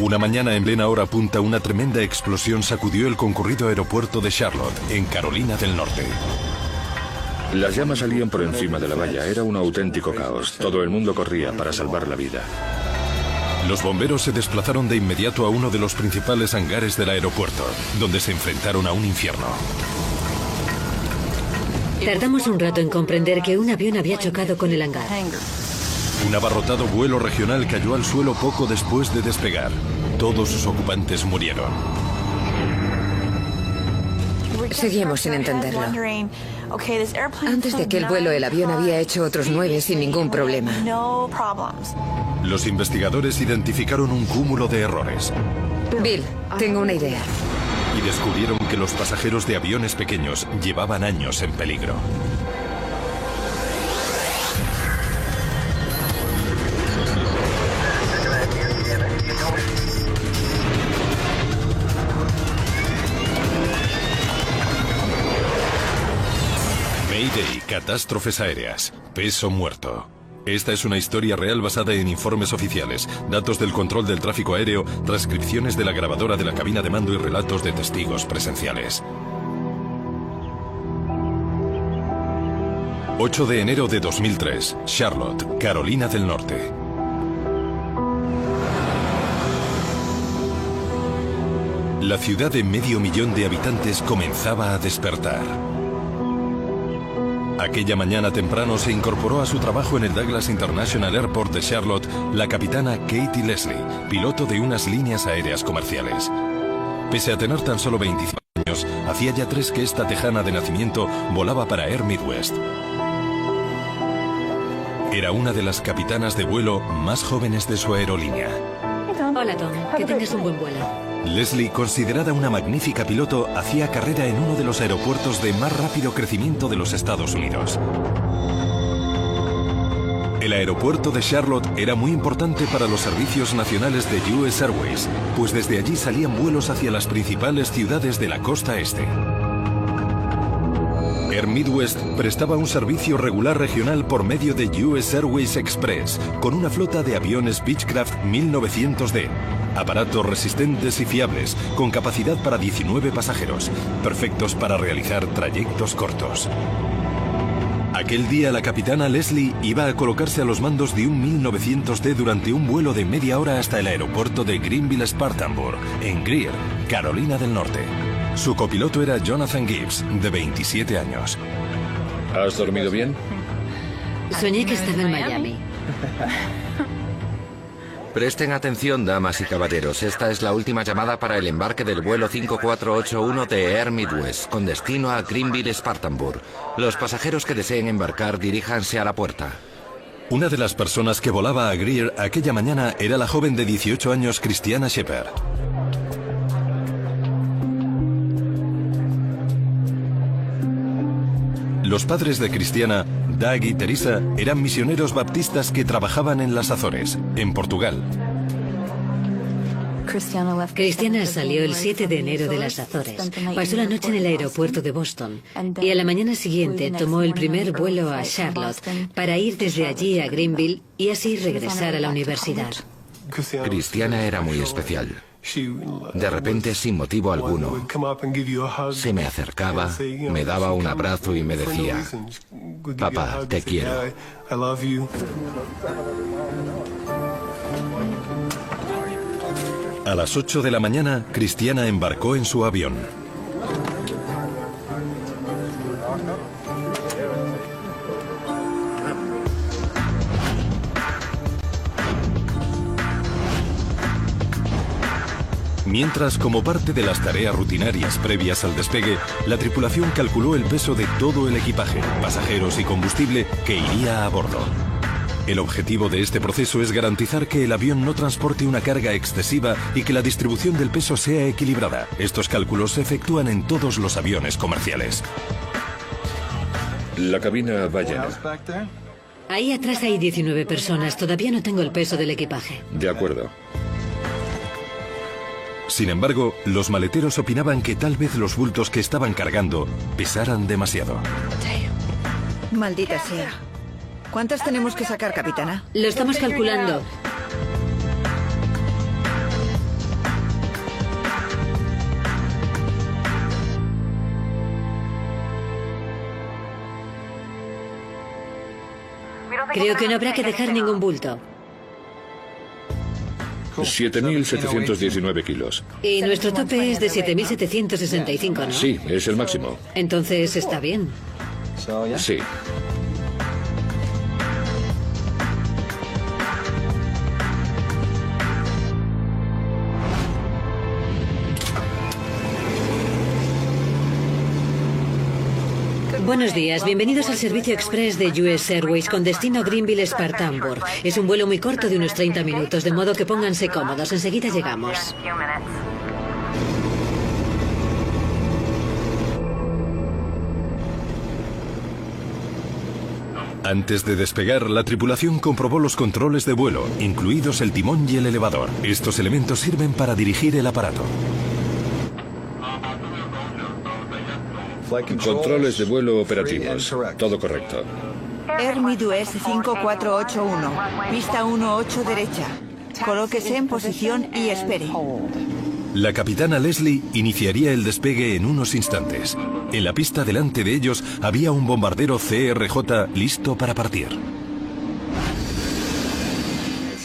Una mañana en plena hora punta, una tremenda explosión sacudió el concurrido aeropuerto de Charlotte, en Carolina del Norte. Las llamas salían por encima de la valla. Era un auténtico caos. Todo el mundo corría para salvar la vida. Los bomberos se desplazaron de inmediato a uno de los principales hangares del aeropuerto, donde se enfrentaron a un infierno. Tardamos un rato en comprender que un avión había chocado con el hangar. Un abarrotado vuelo regional cayó al suelo poco después de despegar. Todos sus ocupantes murieron. Seguimos sin entenderlo. Antes de aquel vuelo, el avión había hecho otros 9 sin ningún problema. Los investigadores identificaron un cúmulo de errores. Bill, tengo una idea. Y descubrieron que los pasajeros de aviones pequeños llevaban años en peligro. Mayday, catástrofes aéreas, peso muerto. Esta es una historia real basada en informes oficiales, datos del control del tráfico aéreo, transcripciones de la grabadora de la cabina de mando y relatos de testigos presenciales. 8 de enero de 2003, Charlotte, Carolina del Norte. La ciudad de 500.000 de habitantes comenzaba a despertar. Aquella mañana temprano se incorporó a su trabajo en el Douglas International Airport de Charlotte la capitana Katie Leslie, piloto de unas líneas aéreas comerciales. Pese a tener tan solo 25 años, hacía ya 3 que esta tejana de nacimiento volaba para Air Midwest. Era una de las capitanas de vuelo más jóvenes de su aerolínea. Hola, Tom. Que tengas un buen vuelo. Leslie, considerada una magnífica piloto, hacía carrera en uno de los aeropuertos de más rápido crecimiento de los Estados Unidos. El aeropuerto de Charlotte era muy importante para los servicios nacionales de US Airways, pues desde allí salían vuelos hacia las principales ciudades de la costa este. Air Midwest prestaba un servicio regular regional por medio de US Airways Express, con una flota de aviones Beechcraft 1900D, aparatos resistentes y fiables, con capacidad para 19 pasajeros, perfectos para realizar trayectos cortos. Aquel día la capitana Leslie iba a colocarse a los mandos de un 1900D durante un vuelo de media hora hasta el aeropuerto de Greenville-Spartanburg, en Greer, Carolina del Norte. Su copiloto era Jonathan Gibbs, de 27 años. ¿Has dormido bien? Soñé que estaba en Miami. Presten atención, damas y caballeros. Esta es la última llamada para el embarque del vuelo 5481 de Air Midwest, con destino a Greenville-Spartanburg. Los pasajeros que deseen embarcar, diríjanse a la puerta. Una de las personas que volaba a Greer aquella mañana era la joven de 18 años Christiana Shepard. Los padres de Christiana, Doug y Teresa, eran misioneros baptistas que trabajaban en las Azores, en Portugal. Christiana salió el 7 de enero de las Azores. Pasó la noche en el aeropuerto de Boston y a la mañana siguiente tomó el primer vuelo a Charlotte para ir desde allí a Greenville y así regresar a la universidad. Christiana era muy especial. De repente, sin motivo alguno, se me acercaba, me daba un abrazo y me decía: papá, te quiero. A las 8 de la mañana, Christiana embarcó en su avión. Mientras, como parte de las tareas rutinarias previas al despegue, la tripulación calculó el peso de todo el equipaje, pasajeros y combustible que iría a bordo. El objetivo de este proceso es garantizar que el avión no transporte una carga excesiva y que la distribución del peso sea equilibrada. Estos cálculos se efectúan en todos los aviones comerciales. La cabina va llena. Ahí atrás hay 19 personas. Todavía no tengo el peso del equipaje. De acuerdo. Sin embargo, los maleteros opinaban que tal vez los bultos que estaban cargando pesaran demasiado. Maldita sea. ¿Cuántas tenemos que sacar, capitana? Lo estamos calculando. Creo que no habrá que dejar ningún bulto. 7.719 kilos. Y nuestro tope es de 7.765, ¿no? Sí, es el máximo. Entonces está bien. Sí. Buenos días, bienvenidos al servicio express de US Airways con destino Greenville, Spartanburg. Es un vuelo muy corto de unos 30 minutos, de modo que pónganse cómodos, enseguida llegamos. Antes de despegar, la tripulación comprobó los controles de vuelo, incluidos el timón y el elevador. Estos elementos sirven para dirigir el aparato. Controles de vuelo operativos. Todo correcto. Air Midwest 5481, pista 18 derecha. Colóquese en posición y espere. La capitana Leslie iniciaría el despegue en unos instantes. En la pista delante de ellos había un bombardero CRJ listo para partir.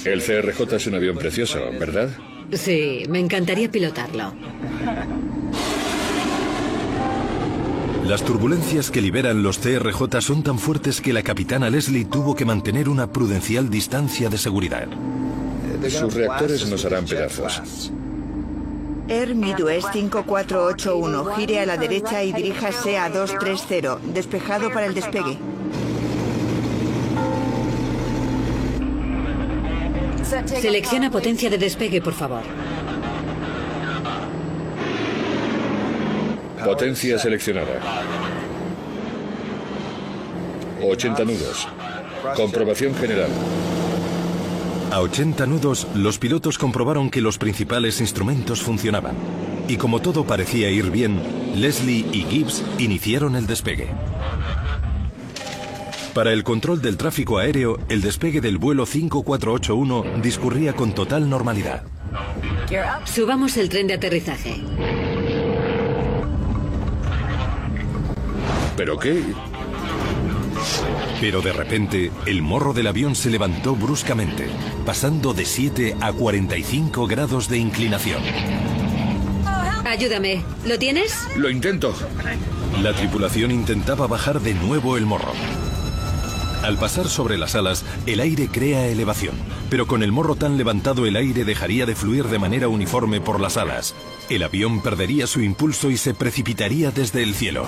El CRJ es un avión precioso, ¿verdad? Sí, me encantaría pilotarlo. Las turbulencias que liberan los CRJ son tan fuertes que la capitana Leslie tuvo que mantener una prudencial distancia de seguridad. Sus reactores nos harán pedazos. Air Midwest 5481, gire a la derecha y diríjase a 230, despejado para el despegue. Selecciona potencia de despegue, por favor. Potencia seleccionada. 80 nudos. Comprobación general. A 80 nudos, los pilotos comprobaron que los principales instrumentos funcionaban. Y como todo parecía ir bien, Leslie y Gibbs iniciaron el despegue. Para el control del tráfico aéreo, el despegue del vuelo 5481 discurría con total normalidad. Subamos el tren de aterrizaje. ¿Pero qué? Pero de repente, el morro del avión se levantó bruscamente, pasando de 7 a 45 grados de inclinación. Ayúdame, ¿lo tienes? Lo intento. La tripulación intentaba bajar de nuevo el morro. Al pasar sobre las alas, el aire crea elevación, pero con el morro tan levantado el aire dejaría de fluir de manera uniforme por las alas. El avión perdería su impulso y se precipitaría desde el cielo.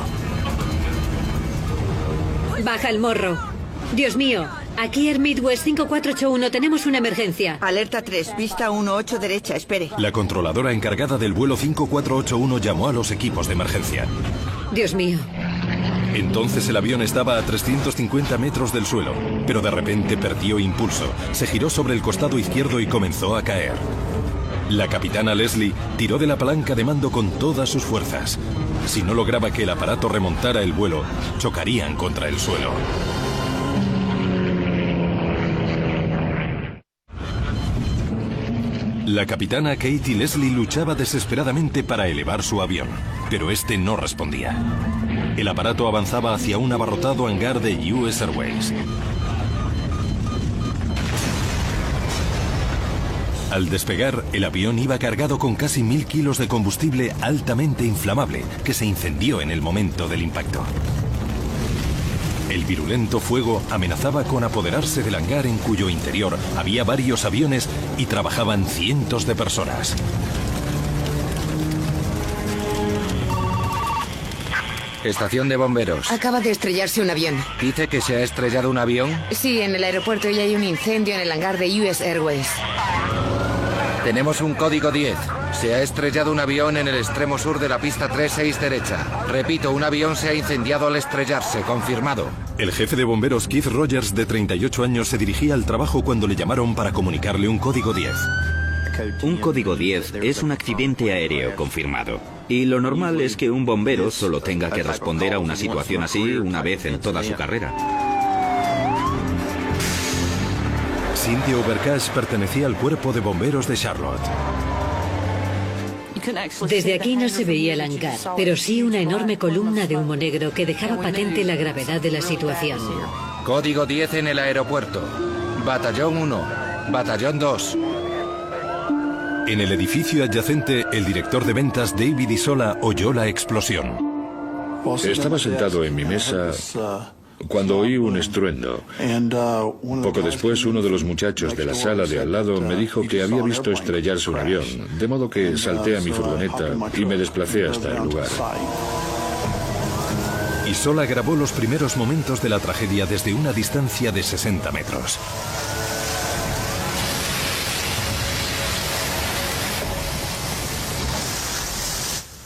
Baja el morro. Dios mío, aquí Air Midwest 5481, tenemos una emergencia. Alerta 3, pista 18 derecha, espere. La controladora encargada del vuelo 5481 llamó a los equipos de emergencia. Dios mío. Entonces el avión estaba a 350 metros del suelo, pero de repente perdió impulso, se giró sobre el costado izquierdo y comenzó a caer. La capitana Leslie tiró de la palanca de mando con todas sus fuerzas. Si no lograba que el aparato remontara el vuelo, chocarían contra el suelo. La capitana Katie Leslie luchaba desesperadamente para elevar su avión, pero este no respondía. El aparato avanzaba hacia un abarrotado hangar de US Airways. Al despegar, el avión iba cargado con casi 1000 kilos de combustible altamente inflamable, que se incendió en el momento del impacto. El virulento fuego amenazaba con apoderarse del hangar en cuyo interior había varios aviones y trabajaban cientos de personas. Estación de bomberos. Acaba de estrellarse un avión. ¿Dice que se ha estrellado un avión? Sí, en el aeropuerto y hay un incendio en el hangar de US Airways. Tenemos un código 10. Se ha estrellado un avión en el extremo sur de la pista 36 derecha. Repito, un avión se ha incendiado al estrellarse. Confirmado. El jefe de bomberos Keith Rogers, de 38 años, se dirigía al trabajo cuando le llamaron para comunicarle un código 10. Un código 10 es un accidente aéreo confirmado. Y lo normal es que un bombero solo tenga que responder a una situación así una vez en toda su carrera. Cynthia Overcash pertenecía al cuerpo de bomberos de Charlotte. Desde aquí no se veía el hangar, pero sí una enorme columna de humo negro que dejaba patente la gravedad de la situación. Código 10 en el aeropuerto. Batallón 1. Batallón 2. En el edificio adyacente, el director de ventas David Isola oyó la explosión. Estaba sentado en mi mesa cuando oí un estruendo. Poco después, uno de los muchachos de la sala de al lado me dijo que había visto estrellarse un avión, de modo que salté a mi furgoneta y me desplacé hasta el lugar. Isola grabó los primeros momentos de la tragedia desde una distancia de 60 metros.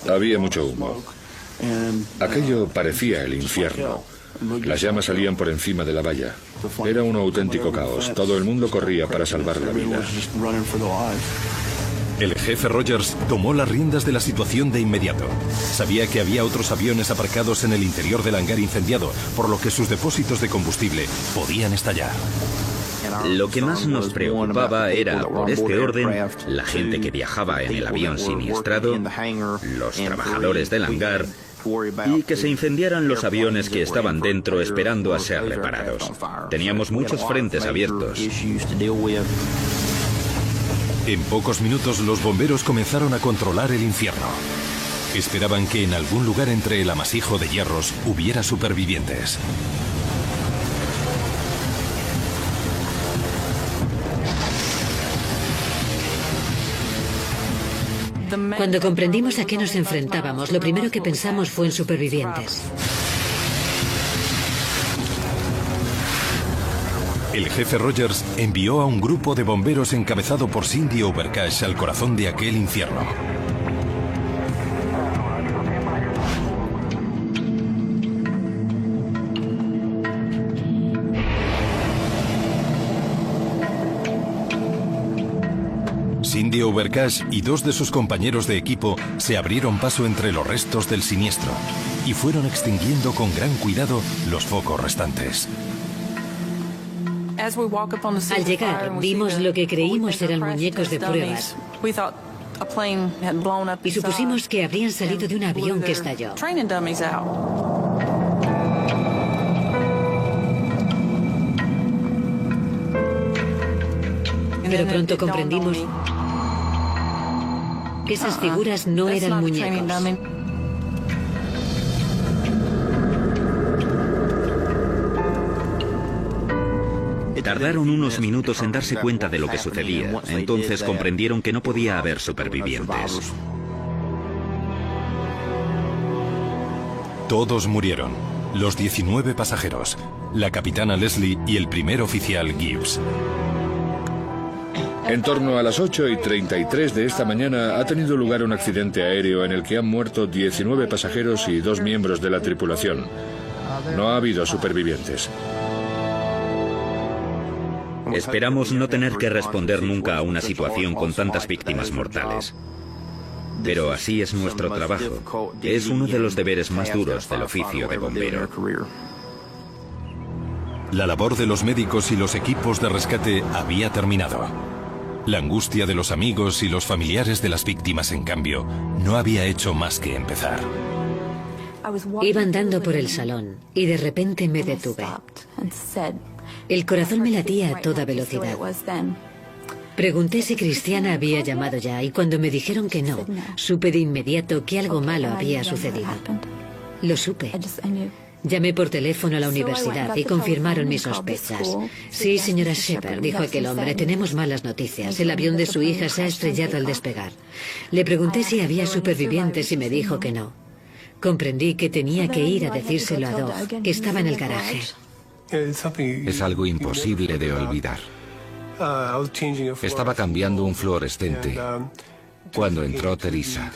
Había mucho humo. Aquello parecía el infierno. Las llamas salían por encima de la valla. Era un auténtico caos. Todo el mundo corría para salvar la vida. El jefe Rogers tomó las riendas de la situación de inmediato. Sabía que había otros aviones aparcados en el interior del hangar incendiado, por lo que sus depósitos de combustible podían estallar. Lo que más nos preocupaba era, por este orden, la gente que viajaba en el avión siniestrado, los trabajadores del hangar y que se incendiaran los aviones que estaban dentro esperando a ser reparados. Teníamos muchos frentes abiertos. En pocos minutos los bomberos comenzaron a controlar el infierno. Esperaban que en algún lugar entre el amasijo de hierros hubiera supervivientes. Cuando comprendimos a qué nos enfrentábamos, lo primero que pensamos fue en supervivientes. El jefe Rogers envió a un grupo de bomberos encabezado por Cindy Overcash al corazón de aquel infierno. Cindy Overcash y dos de sus compañeros de equipo se abrieron paso entre los restos del siniestro y fueron extinguiendo con gran cuidado los focos restantes. Al llegar, vimos lo que creímos eran muñecos de pruebas y supusimos que habrían salido de un avión que estalló. Pero pronto comprendimos que esas figuras no eran muñecos. Tardaron unos minutos en darse cuenta de lo que sucedía. Entonces comprendieron que no podía haber supervivientes. Todos murieron. Los 19 pasajeros, la capitana Leslie y el primer oficial Gibbs. En torno a las 8:33 de esta mañana ha tenido lugar un accidente aéreo en el que han muerto 19 pasajeros y 2 miembros de la tripulación. No ha habido supervivientes. Esperamos no tener que responder nunca a una situación con tantas víctimas mortales. Pero así es nuestro trabajo. Es uno de los deberes más duros del oficio de bombero. La labor de los médicos y los equipos de rescate había terminado. La angustia de los amigos y los familiares de las víctimas, en cambio, no había hecho más que empezar. Iba andando por el salón y de repente me detuve. El corazón me latía a toda velocidad. Pregunté si Cristiana había llamado ya y cuando me dijeron que no, supe de inmediato que algo malo había sucedido. Lo supe. Llamé por teléfono a la universidad y confirmaron mis sospechas. Sí, señora Shepard, dijo aquel hombre, tenemos malas noticias. El avión de su hija se ha estrellado al despegar. Le pregunté si había supervivientes y me dijo que no. Comprendí que tenía que ir a decírselo a Doug, que estaba en el garaje. Es algo imposible de olvidar. Estaba cambiando un fluorescente cuando entró Teresa.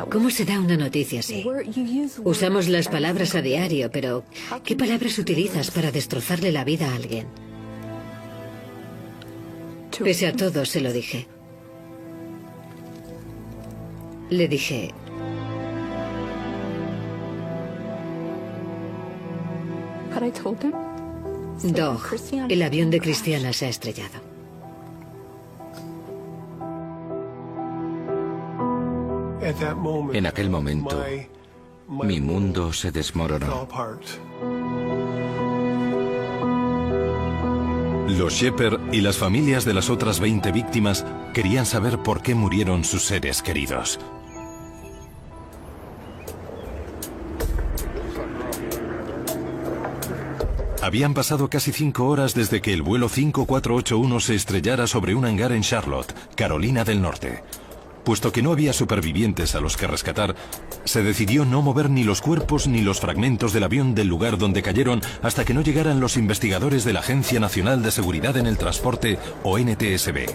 ¿Cómo se da una noticia así? Usamos las palabras a diario, pero ¿qué palabras utilizas para destrozarle la vida a alguien? Pese a todo, se lo dije. Le dije... Doug, el avión de Cristiana se ha estrellado. En aquel momento, Mi mundo se desmoronó. Los Shepard y las familias de las otras 20 víctimas querían saber por qué murieron sus seres queridos. Habían pasado casi 5 horas desde que el vuelo 5481 se estrellara sobre un hangar en Charlotte, Carolina del Norte. Puesto que no había supervivientes a los que rescatar, se decidió no mover ni los cuerpos ni los fragmentos del avión del lugar donde cayeron hasta que no llegaran los investigadores de la Agencia Nacional de Seguridad en el Transporte, o NTSB.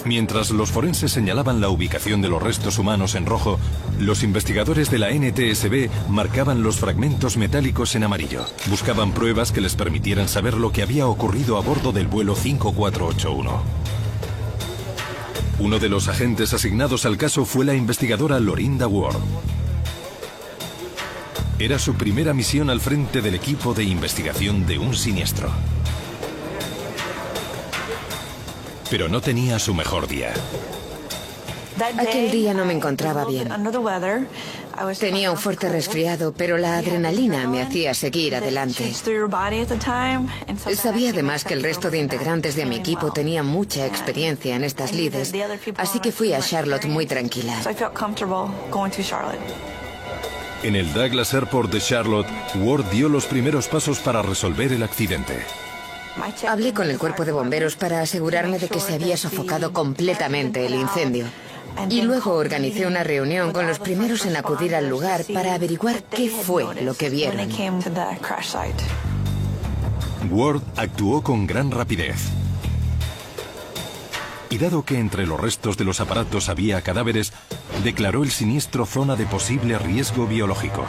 Mientras los forenses señalaban la ubicación de los restos humanos en rojo, los investigadores de la NTSB marcaban los fragmentos metálicos en amarillo. Buscaban pruebas que les permitieran saber lo que había ocurrido a bordo del vuelo 5481. Uno de los agentes asignados al caso fue la investigadora Lorinda Ward. Era su primera misión al frente del equipo de investigación de un siniestro. Pero no tenía su mejor día. Aquel día no me encontraba bien. Tenía un fuerte resfriado, pero la adrenalina me hacía seguir adelante. Sabía además que el resto de integrantes de mi equipo tenían mucha experiencia en estas lides, así que fui a Charlotte muy tranquila. En el Douglas Airport de Charlotte, Ward dio los primeros pasos para resolver el accidente. Hablé con el cuerpo de bomberos para asegurarme de que se había sofocado completamente el incendio. Y luego organicé una reunión con los primeros en acudir al lugar para averiguar qué fue lo que vieron. Ward actuó con gran rapidez. Y dado que entre los restos de los aparatos había cadáveres, declaró el siniestro zona de posible riesgo biológico.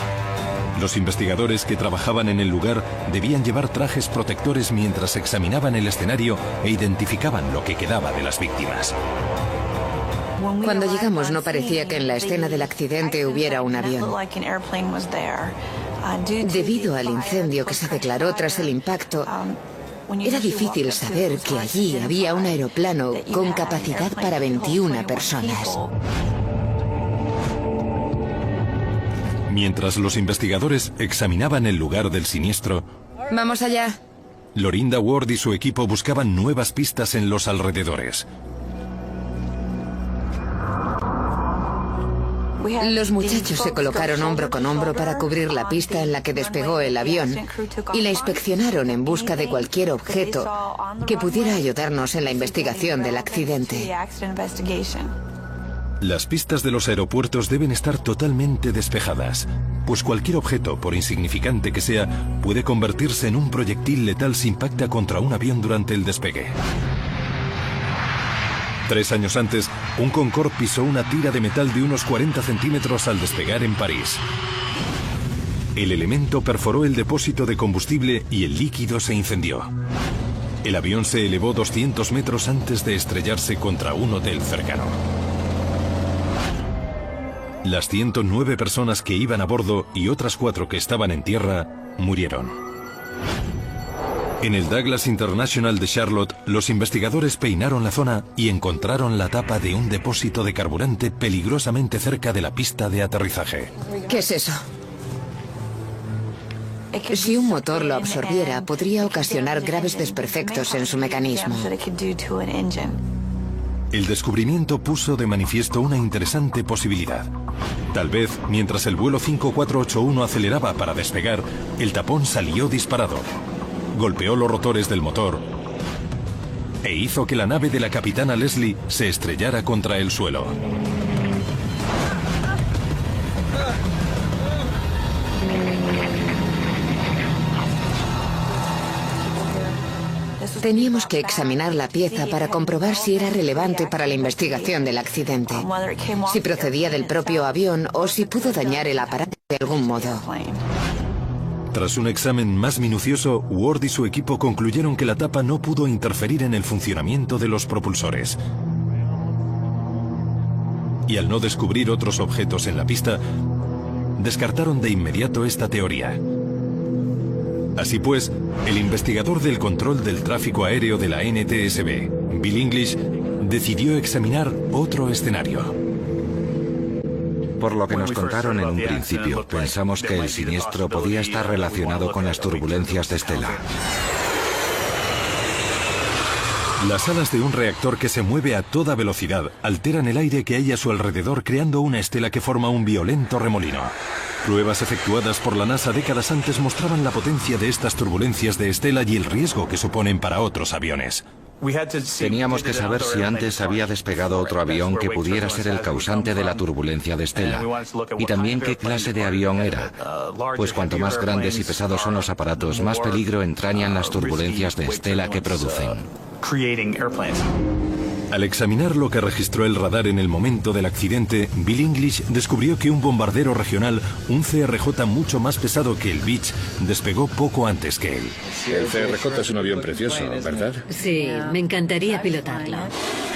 Los investigadores que trabajaban en el lugar debían llevar trajes protectores mientras examinaban el escenario e identificaban lo que quedaba de las víctimas. Cuando llegamos no parecía que en la escena del accidente hubiera un avión. Debido al incendio que se declaró tras el impacto, era difícil saber que allí había un aeroplano con capacidad para 21 personas. Mientras los investigadores examinaban el lugar del siniestro, ¡vamos allá! Lorinda Ward y su equipo buscaban nuevas pistas en los alrededores. Los muchachos se colocaron hombro con hombro para cubrir la pista en la que despegó el avión y la inspeccionaron en busca de cualquier objeto que pudiera ayudarnos en la investigación del accidente. Las pistas de los aeropuertos deben estar totalmente despejadas, pues cualquier objeto, por insignificante que sea, puede convertirse en un proyectil letal si impacta contra un avión durante el despegue. 3 años antes, un Concorde pisó una tira de metal de unos 40 centímetros al despegar en París. El elemento perforó el depósito de combustible y el líquido se incendió. El avión se elevó 200 metros antes de estrellarse contra un hotel cercano. Las 109 personas que iban a bordo y otras 4 que estaban en tierra murieron. En el Douglas International de Charlotte, los investigadores peinaron la zona y encontraron la tapa de un depósito de carburante peligrosamente cerca de la pista de aterrizaje. ¿Qué es eso? Si un motor lo absorbiera, podría ocasionar graves desperfectos en su mecanismo. El descubrimiento puso de manifiesto una interesante posibilidad. Tal vez, mientras el vuelo 5481 aceleraba para despegar, el tapón salió disparado. Golpeó los rotores del motor e hizo que la nave de la capitana Leslie se estrellara contra el suelo. Teníamos que examinar la pieza para comprobar si era relevante para la investigación del accidente, si procedía del propio avión o si pudo dañar el aparato de algún modo. Tras un examen más minucioso, Ward y su equipo concluyeron que la tapa no pudo interferir en el funcionamiento de los propulsores. Y al no descubrir otros objetos en la pista, descartaron de inmediato esta teoría. Así pues, el investigador del control del tráfico aéreo de la NTSB, Bill English, decidió examinar otro escenario. Por lo que nos contaron en un principio, pensamos que el siniestro podía estar relacionado con las turbulencias de Stella. Las alas de un reactor que se mueve a toda velocidad alteran el aire que hay a su alrededor, creando una estela que forma un violento remolino. Pruebas efectuadas por la NASA décadas antes mostraban la potencia de estas turbulencias de estela y el riesgo que suponen para otros aviones. Teníamos que saber si antes había despegado otro avión que pudiera ser el causante de la turbulencia de Stella. Y también qué clase de avión era. Pues cuanto más grandes y pesados son los aparatos, más peligro entrañan las turbulencias de Stella que producen. Al examinar lo que registró el radar en el momento del accidente, Bill English descubrió que un bombardero regional, un CRJ mucho más pesado que el Beech, despegó poco antes que él. El CRJ es un avión precioso, ¿verdad? Sí, me encantaría pilotarlo.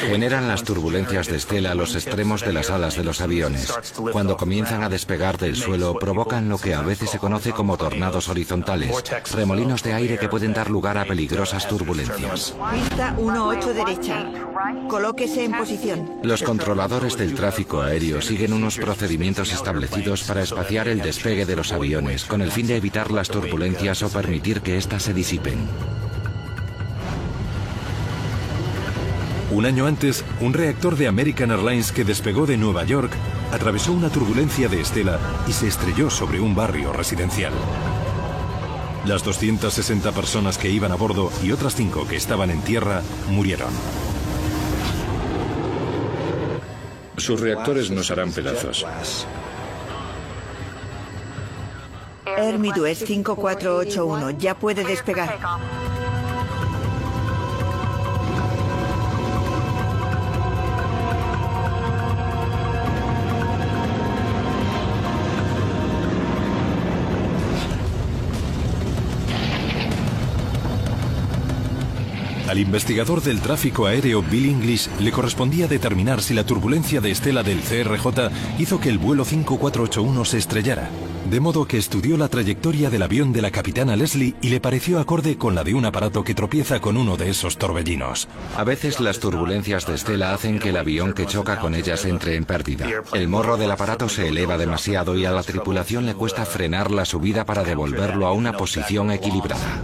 Generan las turbulencias de Stella los extremos de las alas de los aviones. Cuando comienzan a despegar del suelo, provocan lo que a veces se conoce como tornados horizontales, remolinos de aire que pueden dar lugar a peligrosas turbulencias. Pista 1-8 derecha. Colóquese en posición. Los controladores del tráfico aéreo siguen unos procedimientos establecidos para espaciar el despegue de los aviones, con el fin de evitar las turbulencias o permitir que éstas se disipen. Un año antes, un reactor de American Airlines que despegó de Nueva York atravesó una turbulencia de estela y se estrelló sobre un barrio residencial. Las 260 personas que iban a bordo y otras 5 que estaban en tierra murieron. Sus reactores nos harán pedazos. Air Midwest 5481, ya puede despegar. Al investigador del tráfico aéreo Bill English le correspondía determinar si la turbulencia de estela del CRJ hizo que el vuelo 5481 se estrellara. De modo que estudió la trayectoria del avión de la capitana Leslie y le pareció acorde con la de un aparato que tropieza con uno de esos torbellinos. A veces las turbulencias de estela hacen que el avión que choca con ellas entre en pérdida. El morro del aparato se eleva demasiado y a la tripulación le cuesta frenar la subida para devolverlo a una posición equilibrada.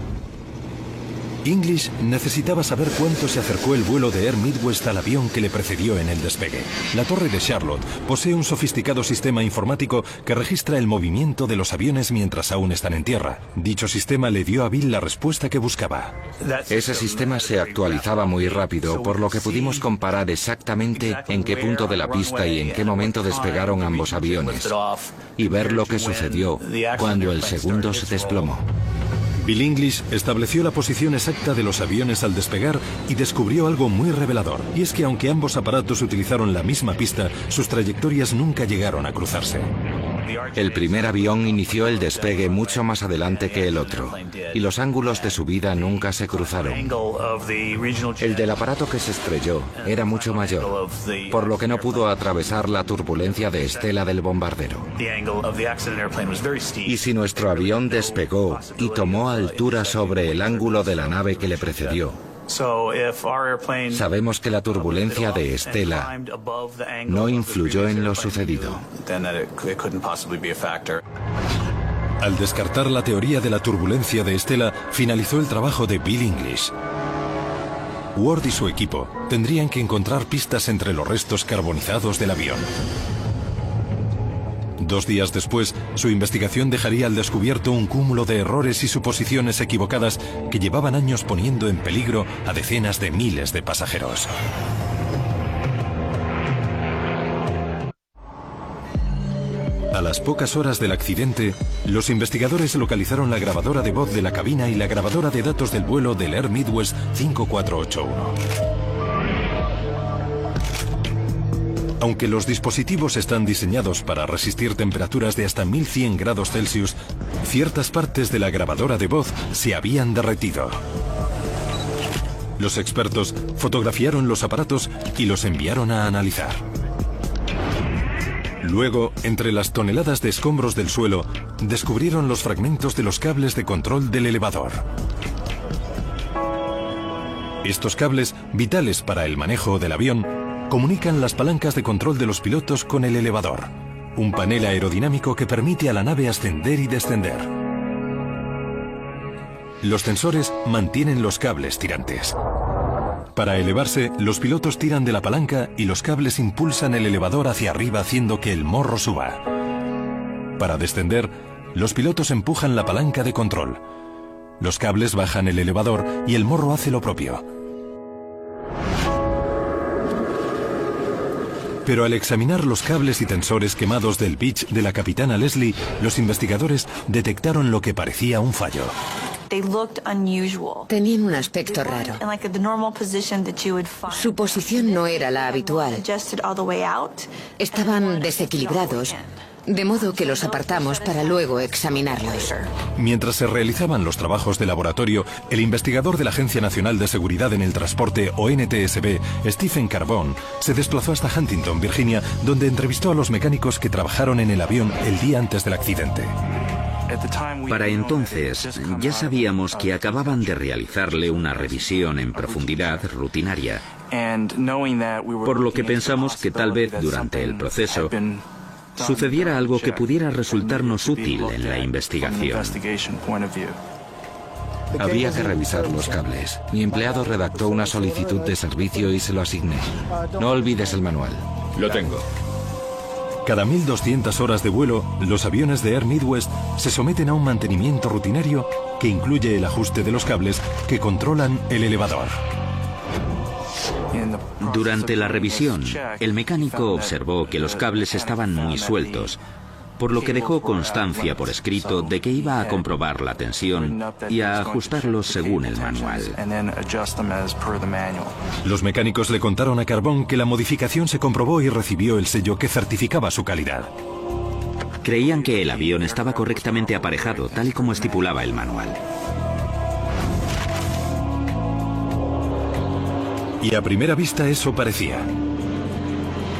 English necesitaba saber cuánto se acercó el vuelo de Air Midwest al avión que le precedió en el despegue. La torre de Charlotte posee un sofisticado sistema informático que registra el movimiento de los aviones mientras aún están en tierra. Dicho sistema le dio a Bill la respuesta que buscaba. Ese sistema se actualizaba muy rápido, por lo que pudimos comparar exactamente en qué punto de la pista y en qué momento despegaron ambos aviones, y ver lo que sucedió cuando el segundo se desplomó. Bill English estableció la posición exacta de los aviones al despegar y descubrió algo muy revelador. Y es que aunque ambos aparatos utilizaron la misma pista, sus trayectorias nunca llegaron a cruzarse. El primer avión inició el despegue mucho más adelante que el otro, y los ángulos de subida nunca se cruzaron. El del aparato que se estrelló era mucho mayor, por lo que no pudo atravesar la turbulencia de estela del bombardero. Y si nuestro avión despegó y tomó altura sobre el ángulo de la nave que le precedió, sabemos que la turbulencia de estela no influyó en lo sucedido. Al descartar la teoría de la turbulencia de estela, finalizó el trabajo de Bill English. Ward y su equipo tendrían que encontrar pistas entre los restos carbonizados del avión. 2 días después, su investigación dejaría al descubierto un cúmulo de errores y suposiciones equivocadas que llevaban años poniendo en peligro a decenas de miles de pasajeros. A las pocas horas del accidente, los investigadores localizaron la grabadora de voz de la cabina y la grabadora de datos del vuelo del Air Midwest 5481. Aunque los dispositivos están diseñados para resistir temperaturas de hasta 1100 grados Celsius, ciertas partes de la grabadora de voz se habían derretido. Los expertos fotografiaron los aparatos y los enviaron a analizar. Luego, entre las toneladas de escombros del suelo, descubrieron los fragmentos de los cables de control del elevador. Estos cables, vitales para el manejo del avión, comunican las palancas de control de los pilotos con el elevador. un panel aerodinámico que permite a la nave ascender y descender. Los tensores mantienen los cables tirantes. Para elevarse, los pilotos tiran de la palanca y los cables impulsan el elevador hacia arriba haciendo que el morro suba. Para descender, los pilotos empujan la palanca de control. Los cables bajan el elevador y el morro hace lo propio. Pero al examinar los cables y tensores quemados del Beech de la capitana Leslie, los investigadores detectaron lo que parecía un fallo. Tenían un aspecto raro. Su posición no era la habitual. Estaban desequilibrados, de modo que los apartamos para luego examinarlos. Mientras se realizaban los trabajos de laboratorio, el investigador de la Agencia Nacional de Seguridad en el Transporte, o NTSB, Stephen Carbone, se desplazó hasta Huntington, Virginia, donde entrevistó a los mecánicos que trabajaron en el avión el día antes del accidente. Para entonces, ya sabíamos que acababan de realizarle una revisión en profundidad rutinaria, por lo que pensamos que tal vez durante el proceso sucediera algo que pudiera resultarnos útil en la investigación. Había que revisar los cables. Mi empleado redactó una solicitud de servicio y se lo asigné. No olvides el manual. Lo tengo. Cada 1.200 horas de vuelo, los aviones de Air Midwest se someten a un mantenimiento rutinario que incluye el ajuste de los cables que controlan el elevador. Durante la revisión, el mecánico observó que los cables estaban muy sueltos, por lo que dejó constancia por escrito de que iba a comprobar la tensión y a ajustarlos según el manual. Los mecánicos le contaron a Carbone que la modificación se comprobó y recibió el sello que certificaba su calidad. Creían que el avión estaba correctamente aparejado, tal y como estipulaba el manual. Y a primera vista eso parecía.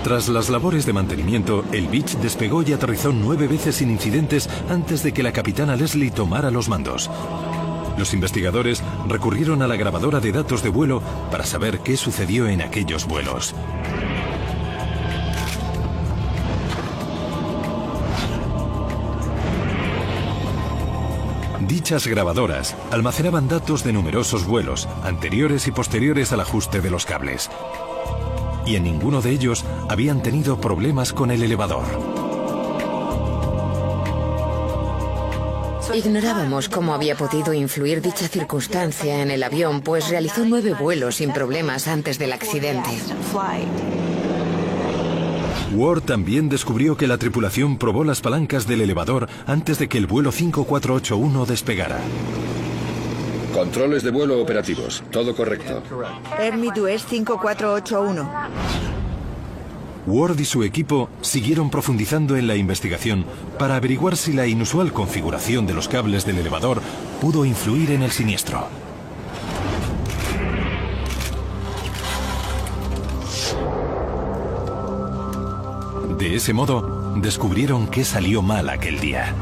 Tras las labores de mantenimiento, el Beech despegó y aterrizó 9 veces sin incidentes antes de que la capitana Leslie tomara los mandos. Los investigadores recurrieron a la grabadora de datos de vuelo para saber qué sucedió en aquellos vuelos. Dichas grabadoras almacenaban datos de numerosos vuelos, anteriores y posteriores al ajuste de los cables. Y en ninguno de ellos habían tenido problemas con el elevador. Ignorábamos cómo había podido influir dicha circunstancia en el avión, pues realizó 9 vuelos sin problemas antes del accidente. Ward también descubrió que la tripulación probó las palancas del elevador antes de que el vuelo 5481 despegara. Controles de vuelo operativos. Todo correcto. Air Midwest 5481. Ward y su equipo siguieron profundizando en la investigación para averiguar si la inusual configuración de los cables del elevador pudo influir en el siniestro. De ese modo, descubrieron qué salió mal aquel día.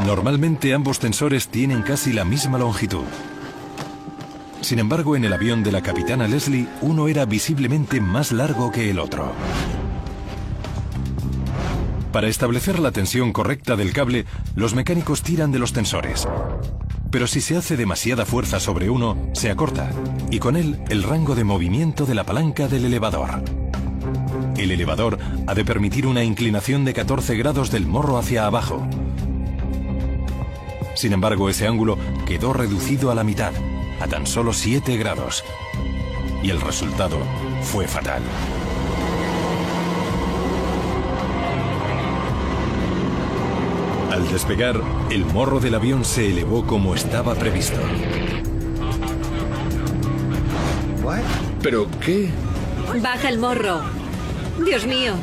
Normalmente ambos tensores tienen casi la misma longitud. Sin embargo, en el avión de la capitana Leslie, uno era visiblemente más largo que el otro. Para establecer la tensión correcta del cable, los mecánicos tiran de los tensores. Pero si se hace demasiada fuerza sobre uno, se acorta, y con él el rango de movimiento de la palanca del elevador. El elevador ha de permitir una inclinación de 14 grados del morro hacia abajo. Sin embargo, ese ángulo quedó reducido a la mitad, a tan solo 7 grados. Y el resultado fue fatal. Al despegar, el morro del avión se elevó como estaba previsto. ¿Pero qué? Baja el morro. Dios mío.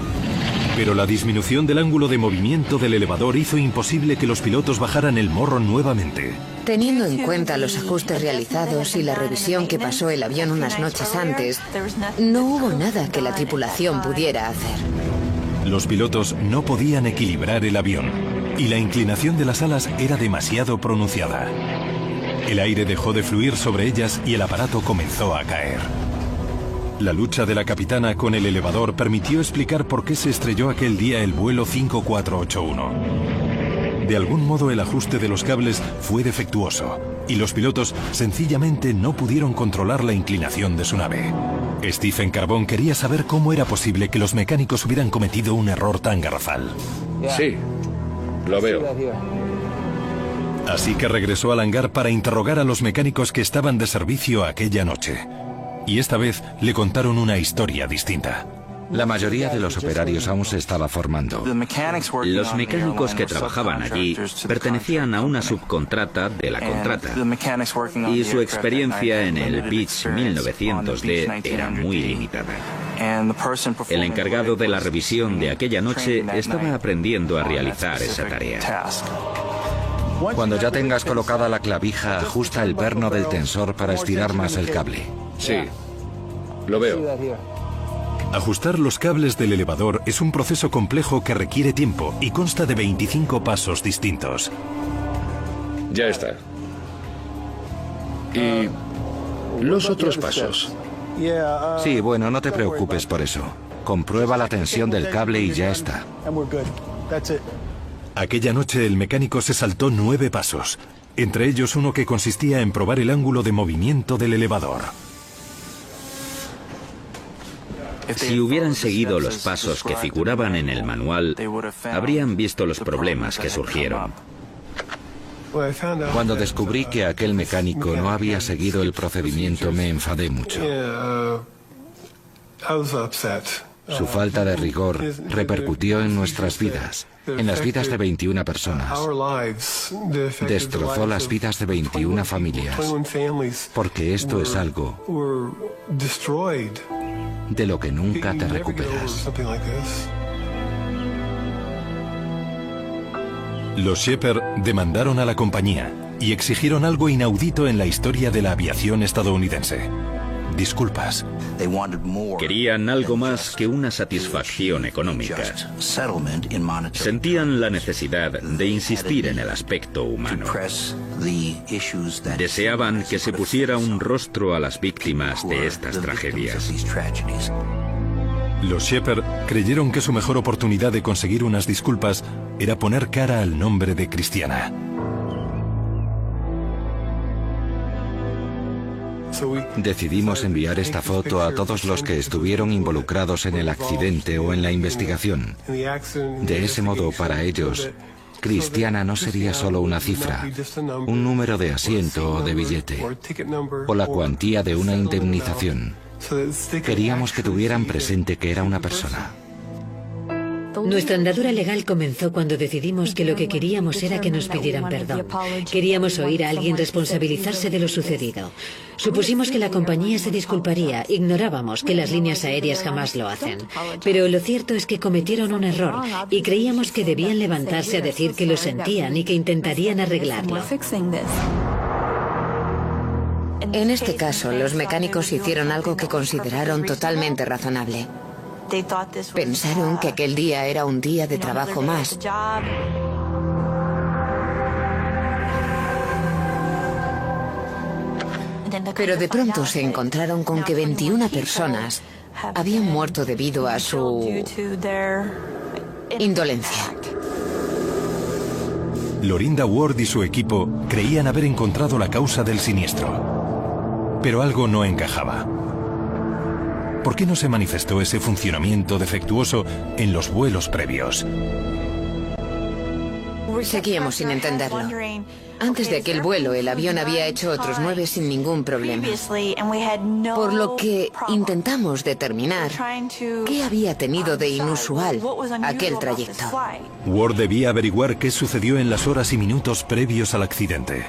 Pero la disminución del ángulo de movimiento del elevador hizo imposible que los pilotos bajaran el morro nuevamente. Teniendo en cuenta los ajustes realizados y la revisión que pasó el avión unas noches antes, no hubo nada que la tripulación pudiera hacer. Los pilotos no podían equilibrar el avión y la inclinación de las alas era demasiado pronunciada. El aire dejó de fluir sobre ellas y el aparato comenzó a caer. La lucha de la capitana con el elevador permitió explicar por qué se estrelló aquel día el vuelo 5481. De algún modo el ajuste de los cables fue defectuoso y los pilotos sencillamente no pudieron controlar la inclinación de su nave. Stephen Carbone quería saber cómo era posible que los mecánicos hubieran cometido un error tan garrafal. Sí, lo veo. Así que regresó al hangar para interrogar a los mecánicos que estaban de servicio aquella noche. Y esta vez le contaron una historia distinta. La mayoría de los operarios aún se estaba formando. Los mecánicos que trabajaban allí pertenecían a una subcontrata de la contrata y su experiencia en el Beech 1900D era muy limitada. El encargado de la revisión de aquella noche estaba aprendiendo a realizar esa tarea. Cuando ya tengas colocada la clavija, ajusta el perno del tensor para estirar más el cable. Sí, lo veo. Ajustar los cables del elevador es un proceso complejo que requiere tiempo y consta de 25 pasos distintos. Ya está. ¿Y los otros pasos? Sí, bueno, no te preocupes por eso. Comprueba la tensión del cable y ya está. Aquella noche el mecánico se saltó 9 pasos, entre ellos uno que consistía en probar el ángulo de movimiento del elevador. Si hubieran seguido los pasos que figuraban en el manual, habrían visto los problemas que surgieron. Cuando descubrí que aquel mecánico no había seguido el procedimiento, me enfadé mucho. Su falta de rigor repercutió en nuestras vidas, en las vidas de 21 personas. Destrozó las vidas de 21 familias, porque esto es algo de lo que nunca te recuperas. Los Shepard demandaron a la compañía y exigieron algo inaudito en la historia de la aviación estadounidense: disculpas. Querían algo más que una satisfacción económica. Sentían la necesidad de insistir en el aspecto humano. Deseaban que se pusiera un rostro a las víctimas de estas tragedias. Los Shepard creyeron que su mejor oportunidad de conseguir unas disculpas era poner cara al nombre de Christiana. Decidimos enviar esta foto a todos los que estuvieron involucrados en el accidente o en la investigación. De ese modo, para ellos, Christiana no sería solo una cifra, un número de asiento o de billete, o la cuantía de una indemnización. Queríamos que tuvieran presente que era una persona. Nuestra andadura legal comenzó cuando decidimos que lo que queríamos era que nos pidieran perdón. Queríamos oír a alguien responsabilizarse de lo sucedido. Supusimos que la compañía se disculparía, ignorábamos que las líneas aéreas jamás lo hacen. Pero lo cierto es que cometieron un error y creíamos que debían levantarse a decir que lo sentían y que intentarían arreglarlo. En este caso, los mecánicos hicieron algo que consideraron totalmente razonable. Pensaron que aquel día era un día de trabajo más. Pero de pronto se encontraron con que 21 personas habían muerto debido a su indolencia. Lorinda Ward y su equipo creían haber encontrado la causa del siniestro. Pero algo no encajaba. ¿Por qué no se manifestó ese funcionamiento defectuoso en los vuelos previos? Seguíamos sin entenderlo. Antes de aquel vuelo, el avión había hecho otros 9 sin ningún problema. Por lo que intentamos determinar qué había tenido de inusual aquel trayecto. Ward debía averiguar qué sucedió en las horas y minutos previos al accidente.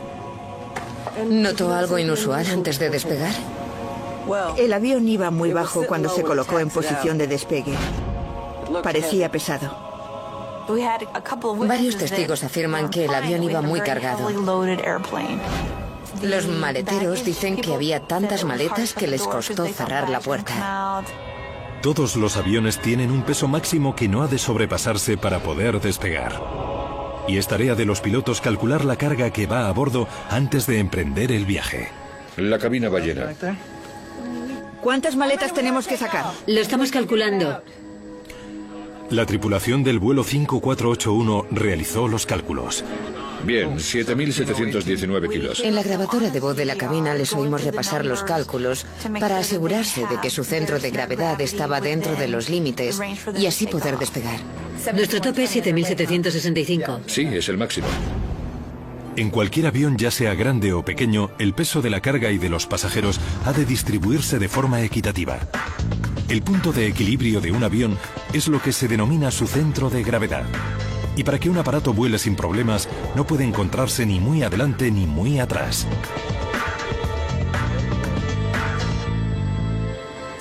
¿Notó algo inusual antes de despegar? El avión iba muy bajo cuando se colocó en posición de despegue. Parecía pesado. Varios testigos afirman que el avión iba muy cargado. Los maleteros dicen que había tantas maletas que les costó cerrar la puerta. Todos los aviones tienen un peso máximo que no ha de sobrepasarse para poder despegar. Y es tarea de los pilotos calcular la carga que va a bordo antes de emprender el viaje. La cabina ballena. ¿Cuántas maletas tenemos que sacar? Lo estamos calculando. La tripulación del vuelo 5481 realizó los cálculos. Bien, 7.719 kilos. En la grabadora de voz de la cabina les oímos repasar los cálculos para asegurarse de que su centro de gravedad estaba dentro de los límites y así poder despegar. Nuestro tope es 7.765. Sí, es el máximo. En cualquier avión, ya sea grande o pequeño, el peso de la carga y de los pasajeros ha de distribuirse de forma equitativa. El punto de equilibrio de un avión es lo que se denomina su centro de gravedad. Y para que un aparato vuele sin problemas, no puede encontrarse ni muy adelante ni muy atrás.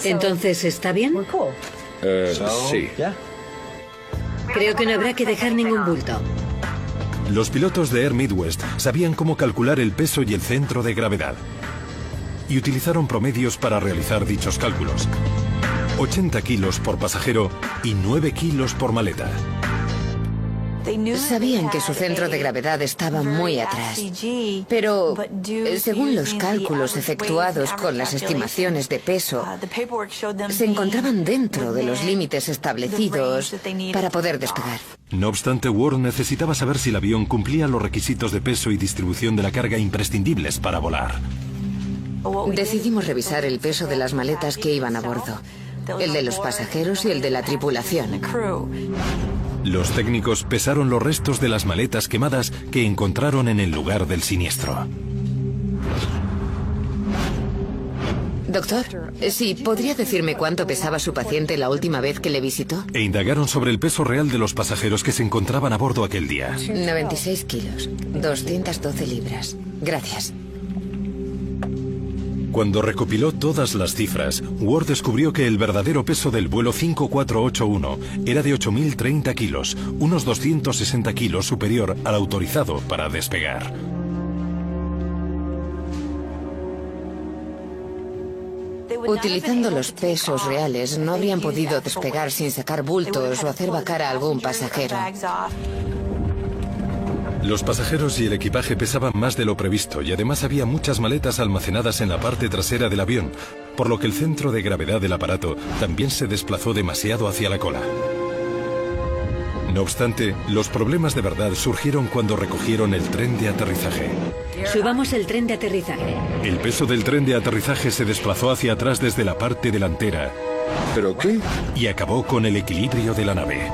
Entonces, ¿está bien? Sí. Creo que no habrá que dejar ningún bulto. Los pilotos de Air Midwest sabían cómo calcular el peso y el centro de gravedad. Y utilizaron promedios para realizar dichos cálculos. 80 kilos por pasajero y 9 kilos por maleta. Sabían que su centro de gravedad estaba muy atrás, pero según los cálculos efectuados con las estimaciones de peso, se encontraban dentro de los límites establecidos para poder despegar. No obstante, Ward necesitaba saber si el avión cumplía los requisitos de peso y distribución de la carga imprescindibles para volar. Decidimos revisar el peso de las maletas que iban a bordo, el de los pasajeros y el de la tripulación. Los técnicos pesaron los restos de las maletas quemadas que encontraron en el lugar del siniestro. Doctor, sí, ¿podría decirme cuánto pesaba su paciente la última vez que le visitó? E indagaron sobre el peso real de los pasajeros que se encontraban a bordo aquel día. 96 kilos, 212 libras. Gracias. Cuando recopiló todas las cifras, Ward descubrió que el verdadero peso del vuelo 5481 era de 8.030 kilos, unos 260 kilos superior al autorizado para despegar. Utilizando los pesos reales, no habrían podido despegar sin sacar bultos o hacer vacar a algún pasajero. Los pasajeros y el equipaje pesaban más de lo previsto y además había muchas maletas almacenadas en la parte trasera del avión, por lo que el centro de gravedad del aparato también se desplazó demasiado hacia la cola. No obstante, los problemas de verdad surgieron cuando recogieron el tren de aterrizaje. Subamos el tren de aterrizaje. El peso del tren de aterrizaje se desplazó hacia atrás desde la parte delantera. ¿Pero qué? Y acabó con el equilibrio de la nave.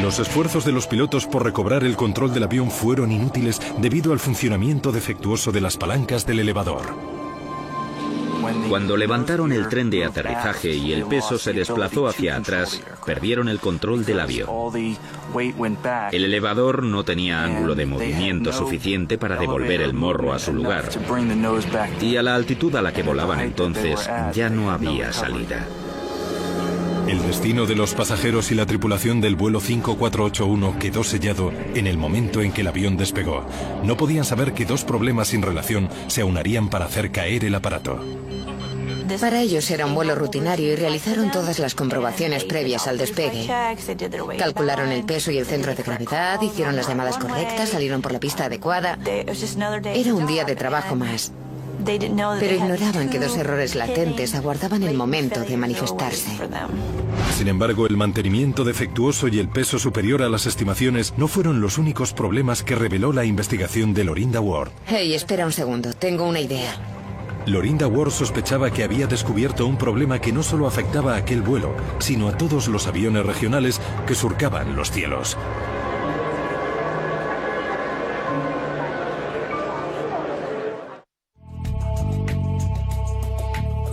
Los esfuerzos de los pilotos por recobrar el control del avión fueron inútiles debido al funcionamiento defectuoso de las palancas del elevador. Cuando levantaron el tren de aterrizaje y el peso se desplazó hacia atrás, perdieron el control del avión. El elevador no tenía ángulo de movimiento suficiente para devolver el morro a su lugar. Y a la altitud a la que volaban entonces, ya no había salida. El destino de los pasajeros y la tripulación del vuelo 5481 quedó sellado en el momento en que el avión despegó. No podían saber que dos problemas sin relación se aunarían para hacer caer el aparato. Para ellos era un vuelo rutinario y realizaron todas las comprobaciones previas al despegue. Calcularon el peso y el centro de gravedad, hicieron las llamadas correctas, salieron por la pista adecuada. Era un día de trabajo más. Pero ignoraban que dos errores latentes aguardaban el momento de manifestarse. Sin embargo, el mantenimiento defectuoso y el peso superior a las estimaciones no fueron los únicos problemas que reveló la investigación de Lorinda Ward. Hey, espera un segundo, tengo una idea. Lorinda Ward sospechaba que había descubierto un problema que no solo afectaba a aquel vuelo, sino a todos los aviones regionales que surcaban los cielos.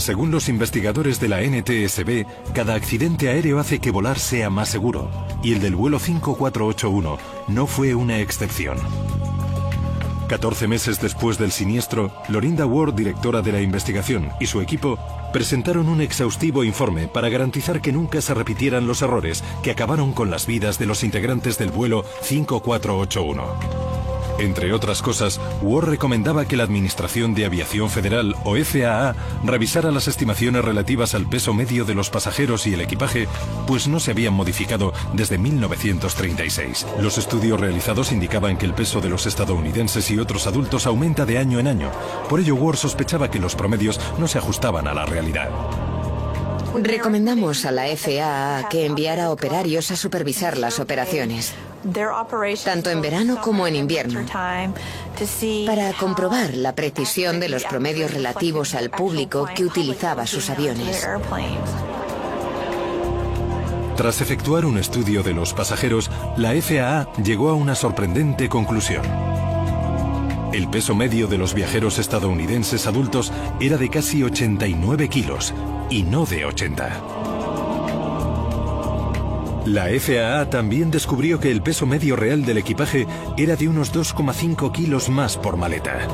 Según los investigadores de la NTSB, cada accidente aéreo hace que volar sea más seguro, y el del vuelo 5481 no fue una excepción. 14 meses después del siniestro, Lorinda Ward, directora de la investigación, y su equipo presentaron un exhaustivo informe para garantizar que nunca se repitieran los errores que acabaron con las vidas de los integrantes del vuelo 5481. Entre otras cosas, Ward recomendaba que la Administración de Aviación Federal, o FAA, revisara las estimaciones relativas al peso medio de los pasajeros y el equipaje, pues no se habían modificado desde 1936. Los estudios realizados indicaban que el peso de los estadounidenses y otros adultos aumenta de año en año. Por ello, Ward sospechaba que los promedios no se ajustaban a la realidad. Recomendamos a la FAA que enviara operarios a supervisar las operaciones, tanto en verano como en invierno, para comprobar la precisión de los promedios relativos al público que utilizaba sus aviones. Tras efectuar un estudio de los pasajeros, la FAA llegó a una sorprendente conclusión. El peso medio de los viajeros estadounidenses adultos era de casi 89 kilos, y no de 80. La FAA también descubrió que el peso medio real del equipaje era de unos 2,5 kilos más por maleta.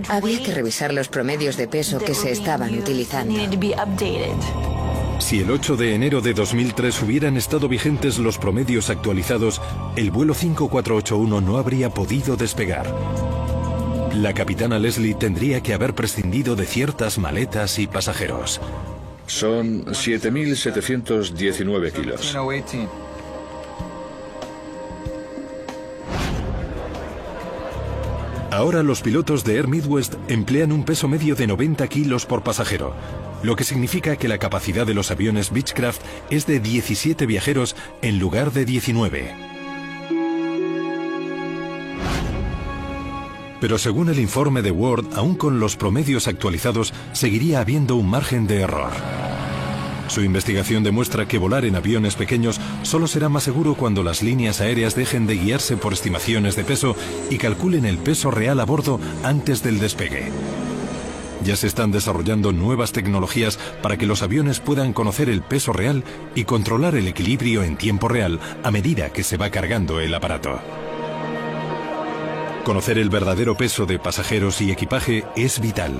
Había que revisar los promedios de peso que se estaban utilizando. Si el 8 de enero de 2003 hubieran estado vigentes los promedios actualizados, el vuelo 5481 no habría podido despegar. La capitana Leslie tendría que haber prescindido de ciertas maletas y pasajeros. Son 7.719 kilos. Ahora los pilotos de Air Midwest emplean un peso medio de 90 kilos por pasajero, lo que significa que la capacidad de los aviones Beechcraft es de 17 viajeros en lugar de 19. Pero según el informe de Ward, aún con los promedios actualizados, seguiría habiendo un margen de error. Su investigación demuestra que volar en aviones pequeños solo será más seguro cuando las líneas aéreas dejen de guiarse por estimaciones de peso y calculen el peso real a bordo antes del despegue. Ya se están desarrollando nuevas tecnologías para que los aviones puedan conocer el peso real y controlar el equilibrio en tiempo real a medida que se va cargando el aparato. Conocer el verdadero peso de pasajeros y equipaje es vital.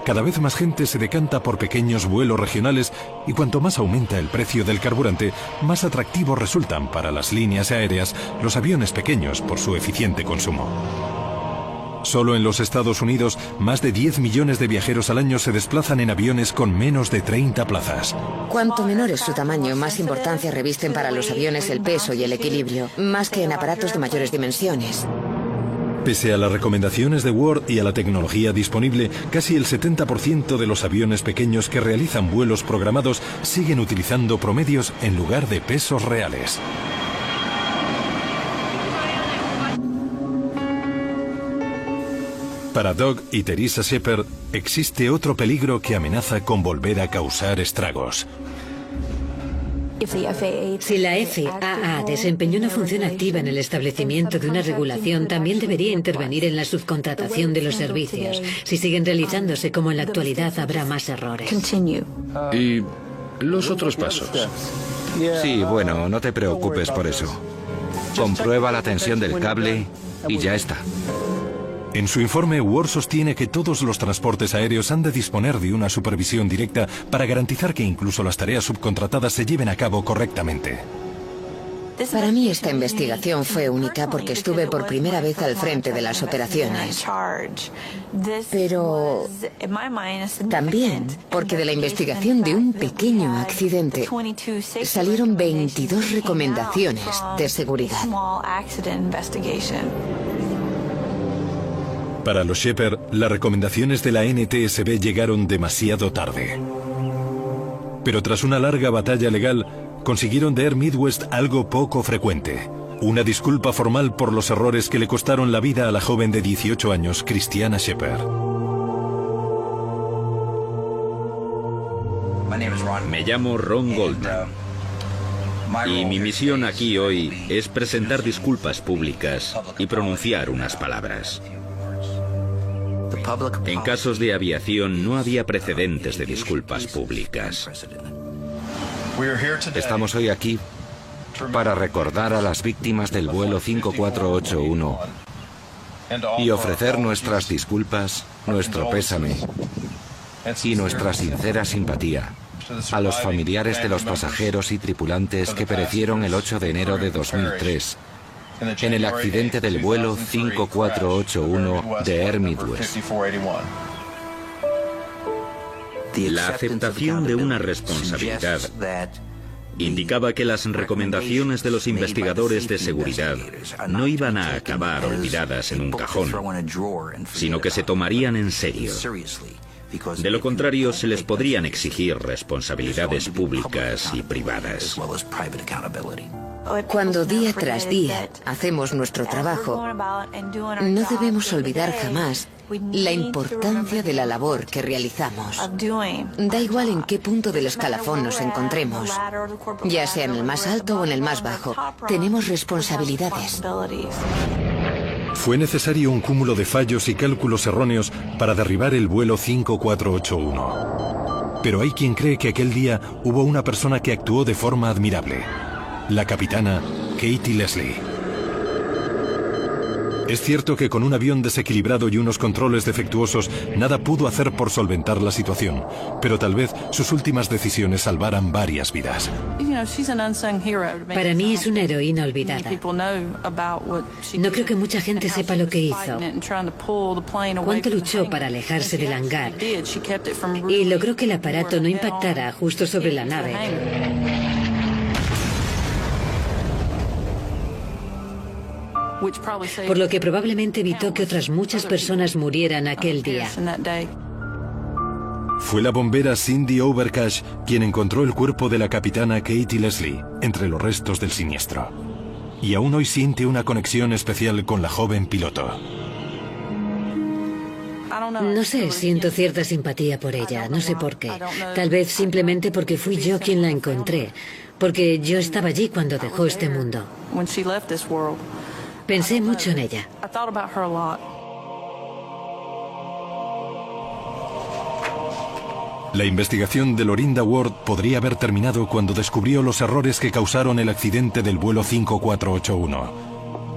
Cada vez más gente se decanta por pequeños vuelos regionales y cuanto más aumenta el precio del carburante, más atractivos resultan para las líneas aéreas los aviones pequeños por su eficiente consumo. Solo en los Estados Unidos, más de 10 millones de viajeros al año se desplazan en aviones con menos de 30 plazas. Cuanto menor es su tamaño, más importancia revisten para los aviones el peso y el equilibrio, más que en aparatos de mayores dimensiones. Pese a las recomendaciones de Ward y a la tecnología disponible, casi el 70% de los aviones pequeños que realizan vuelos programados siguen utilizando promedios en lugar de pesos reales. Para Doug y Teresa Shepard, existe otro peligro que amenaza con volver a causar estragos. Si la FAA desempeñó una función activa en el establecimiento de una regulación, también debería intervenir en la subcontratación de los servicios. Si siguen realizándose como en la actualidad, habrá más errores. ¿Y los otros pasos? Sí, bueno, no te preocupes por eso. Comprueba la tensión del cable y ya está. En su informe, Ward sostiene que todos los transportes aéreos han de disponer de una supervisión directa para garantizar que incluso las tareas subcontratadas se lleven a cabo correctamente. Para mí esta investigación fue única porque estuve por primera vez al frente de las operaciones. Pero también porque de la investigación de un pequeño accidente salieron 22 recomendaciones de seguridad. Para los Shepard, las recomendaciones de la NTSB llegaron demasiado tarde. Pero tras una larga batalla legal, consiguieron de Air Midwest algo poco frecuente: una disculpa formal por los errores que le costaron la vida a la joven de 18 años, Christiana Shepard. Me llamo Ron Goldman. Y mi misión aquí hoy es presentar disculpas públicas y pronunciar unas palabras. En casos de aviación no había precedentes de disculpas públicas. Estamos hoy aquí para recordar a las víctimas del vuelo 5481 y ofrecer nuestras disculpas, nuestro pésame y nuestra sincera simpatía a los familiares de los pasajeros y tripulantes que perecieron el 8 de enero de 2003 en el accidente del vuelo 5481 de Air Midwest. La aceptación de una responsabilidad indicaba que las recomendaciones de los investigadores de seguridad no iban a acabar olvidadas en un cajón, sino que se tomarían en serio. De lo contrario, se les podrían exigir responsabilidades públicas y privadas. Cuando día tras día hacemos nuestro trabajo, no debemos olvidar jamás la importancia de la labor que realizamos. Da igual en qué punto del escalafón nos encontremos, ya sea en el más alto o en el más bajo, tenemos responsabilidades. Fue necesario un cúmulo de fallos y cálculos erróneos para derribar el vuelo 5481. Pero hay quien cree que aquel día hubo una persona que actuó de forma admirable: la capitana Katie Leslie. Es cierto que con un avión desequilibrado y unos controles defectuosos nada pudo hacer por solventar la situación, pero tal vez sus últimas decisiones salvaran varias vidas. Para mí es una heroína olvidada. No creo que mucha gente sepa lo que hizo, cuánto luchó para alejarse del hangar y logró que el aparato no impactara justo sobre la nave. Por lo que probablemente evitó que otras muchas personas murieran aquel día. Fue la bombera Cindy Overcash quien encontró el cuerpo de la capitana Katie Leslie entre los restos del siniestro. Y aún hoy siente una conexión especial con la joven piloto. No sé, siento cierta simpatía por ella, no sé por qué. Tal vez simplemente porque fui yo quien la encontré, porque yo estaba allí cuando dejó este mundo. Pensé mucho en ella. La investigación de Lorinda Ward podría haber terminado cuando descubrió los errores que causaron el accidente del vuelo 5481.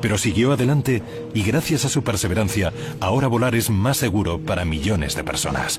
Pero siguió adelante y gracias a su perseverancia, ahora volar es más seguro para millones de personas.